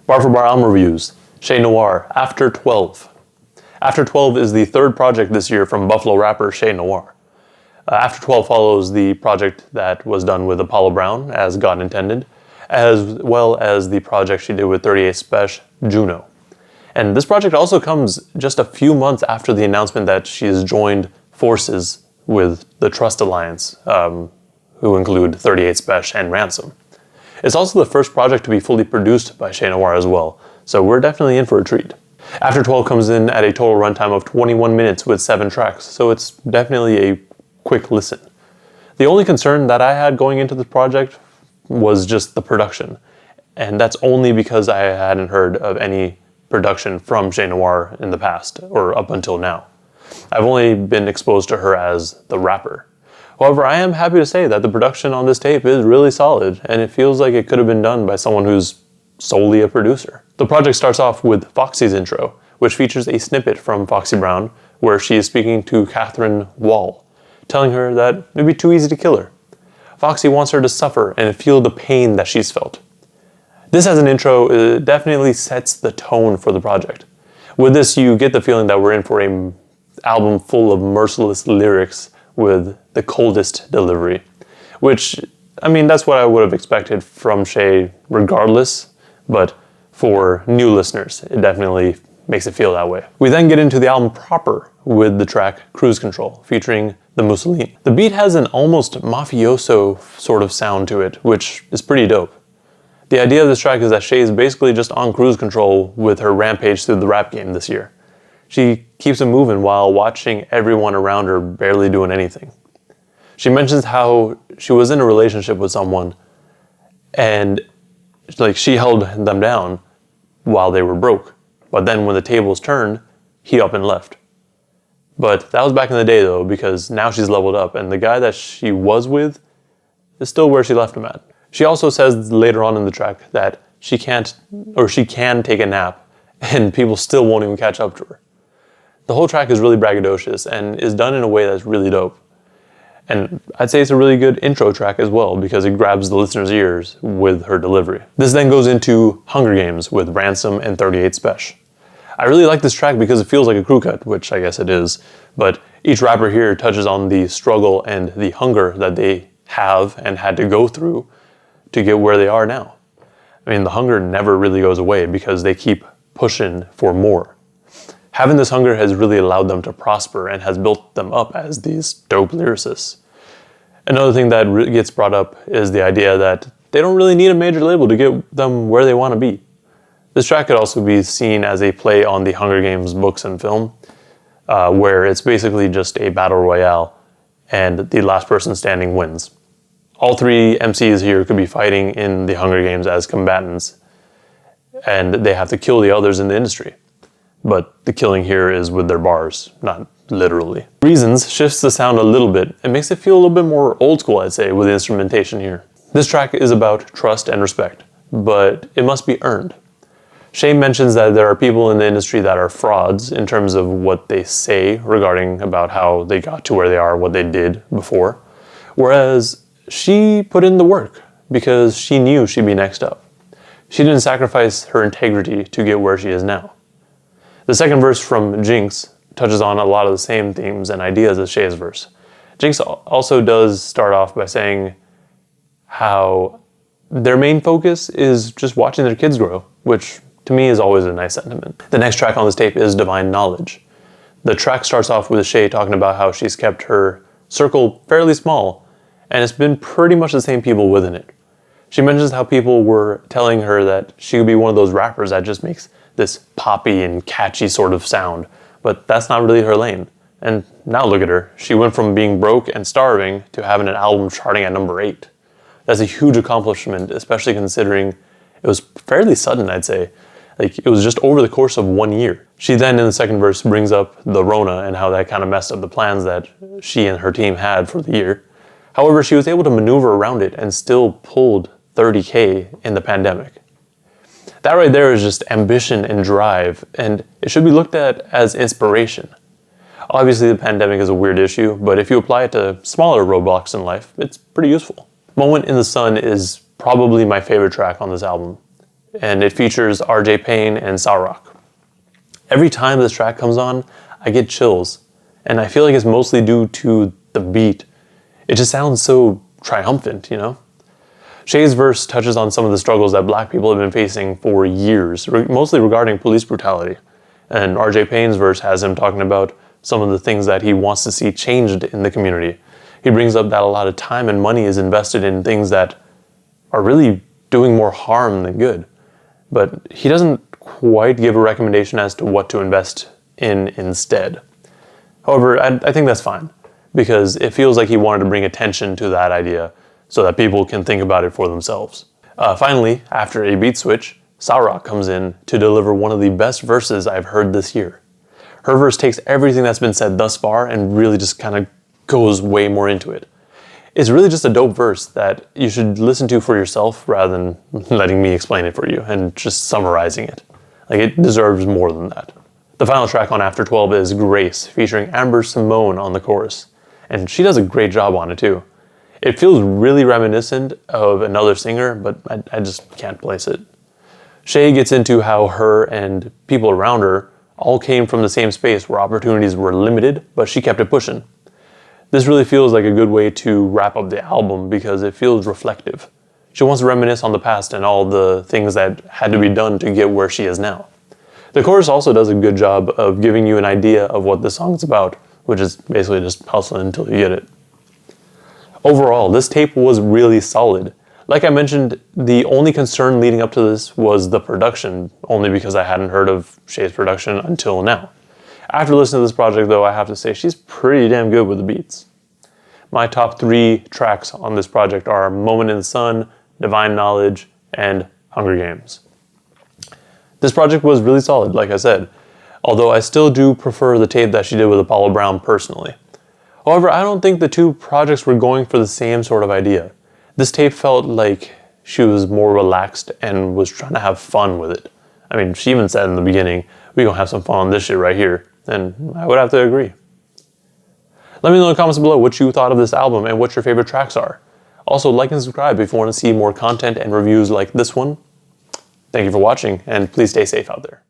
Bar for bar album reviews. Che Noir, After 12. After 12 is the third project this year from Buffalo rapper Che Noir. After 12 follows the project that was done with Apollo Brown, as God intended, as well as the project she did with 38 Spesh, Juno. And this project also comes just a few months after the announcement that she has joined forces with the Trust Alliance, who include 38 Spesh and Ransom. It's also the first project to be fully produced by Che Noir as well, so we're definitely in for a treat. After 12 comes in at a total runtime of 21 minutes with 7 tracks, so it's definitely a quick listen. The only concern that I had going into this project was just the production, and that's only because I hadn't heard of any production from Che Noir in the past, or up until now. I've only been exposed to her as the rapper. However, I am happy to say that the production on this tape is really solid, and it feels like it could have been done by someone who's solely a producer. The project starts off with Foxy's intro, which features a snippet from Foxy Brown, where she is speaking to Catherine Wall, telling her that it'd be too easy to kill her. Foxy wants her to suffer and feel the pain that she's felt. This as an intro definitely sets the tone for the project. With this, you get the feeling that we're in for an album full of merciless lyrics with the coldest delivery, which, I mean, that's what I would have expected from Che regardless, but for new listeners, it definitely makes it feel that way. We then get into the album proper with the track Cruise Control, featuring the Mussolini. The beat has an almost mafioso sort of sound to it, which is pretty dope. The idea of this track is that Che is basically just on cruise control with her rampage through the rap game this year. She keeps it moving while watching everyone around her barely doing anything. She mentions how she was in a relationship with someone and she held them down while they were broke. But then when the tables turned, he up and left. But that was back in the day though, because now she's leveled up and the guy that she was with is still where she left him at. She also says later on in the track that she can take a nap and people still won't even catch up to her. The whole track is really braggadocious and is done in a way that's really dope. And I'd say it's a really good intro track as well because it grabs the listener's ears with her delivery. This then goes into Hunger Games with Ransom and 38 Spesh. I really like this track because it feels like a crew cut, which I guess it is, but each rapper here touches on the struggle and the hunger that they have and had to go through to get where they are now. I mean, the hunger never really goes away because they keep pushing for more. Having this hunger has really allowed them to prosper and has built them up as these dope lyricists. Another thing that gets brought up is the idea that they don't really need a major label to get them where they want to be. This track could also be seen as a play on the Hunger Games books and film, where it's basically just a battle royale and the last person standing wins. All 3 MCs here could be fighting in the Hunger Games as combatants, and they have to kill the others in the industry. But the killing here is with their bars, not literally. Reasons shifts the sound a little bit and makes it feel a little bit more old school, I'd say, with the instrumentation here. This track is about trust and respect, but it must be earned. Che mentions that there are people in the industry that are frauds in terms of what they say regarding about how they got to where they are, what they did before, whereas she put in the work because she knew she'd be next up. She didn't sacrifice her integrity to get where she is now. The second verse from Jinx touches on a lot of the same themes and ideas as Che's verse. Jinx also does start off by saying how their main focus is just watching their kids grow, which to me is always a nice sentiment. The next track on this tape is Divine Knowledge. The track starts off with Che talking about how she's kept her circle fairly small, and it's been pretty much the same people within it. She mentions how people were telling her that she would be one of those rappers that just makes this poppy and catchy sort of sound, but that's not really her lane. And now look at her. She went from being broke and starving to having an album charting at number 8. That's a huge accomplishment, especially considering it was fairly sudden, I'd say. It was just over the course of 1 year. She then, in the second verse, brings up the Rona and how that kind of messed up the plans that she and her team had for the year. However, she was able to maneuver around it and still pulled 30K in the pandemic. That right there is just ambition and drive, and it should be looked at as inspiration. Obviously, the pandemic is a weird issue, but if you apply it to smaller roadblocks in life, it's pretty useful. Moment in the Sun is probably my favorite track on this album. and it features RJ Payne and Sarok. Every time this track comes on, I get chills, and I feel like it's mostly due to the beat. It just sounds so triumphant, you know? Che's verse touches on some of the struggles that black people have been facing for years, mostly regarding police brutality. And RJ Payne's verse has him talking about some of the things that he wants to see changed in the community. He brings up that a lot of time and money is invested in things that are really doing more harm than good. But he doesn't quite give a recommendation as to what to invest in instead. However, I think that's fine, because it feels like he wanted to bring attention to that idea so that people can think about it for themselves. Finally, after a beat switch, Sarok comes in to deliver one of the best verses I've heard this year. Her verse takes everything that's been said thus far and really just kind of goes way more into it. It's really just a dope verse that you should listen to for yourself rather than letting me explain it for you and just summarizing it. Like, it deserves more than that. The final track on After 12 is Grace, featuring Amber Simone on the chorus. And she does a great job on it too. It feels really reminiscent of another singer, but I just can't place it. Che gets into how her and people around her all came from the same space where opportunities were limited, but she kept it pushing. This really feels like a good way to wrap up the album because it feels reflective. She wants to reminisce on the past and all the things that had to be done to get where she is now. The chorus also does a good job of giving you an idea of what the song's about, which is basically just hustling until you get it. Overall, this tape was really solid. Like I mentioned, the only concern leading up to this was the production, only because I hadn't heard of Che's production until now. After listening to this project though, I have to say she's pretty damn good with the beats. My top 3 tracks on this project are Moment in the Sun, Divine Knowledge, and Hunger Games. This project was really solid, like I said, although I still do prefer the tape that she did with Apollo Brown personally. However, I don't think the two projects were going for the same sort of idea. This tape felt like she was more relaxed and was trying to have fun with it. I mean, she even said in the beginning, "We gonna have some fun on this shit right here," and I would have to agree. Let me know in the comments below what you thought of this album and what your favorite tracks are. Also, like and subscribe if you want to see more content and reviews like this one. Thank you for watching, and please stay safe out there.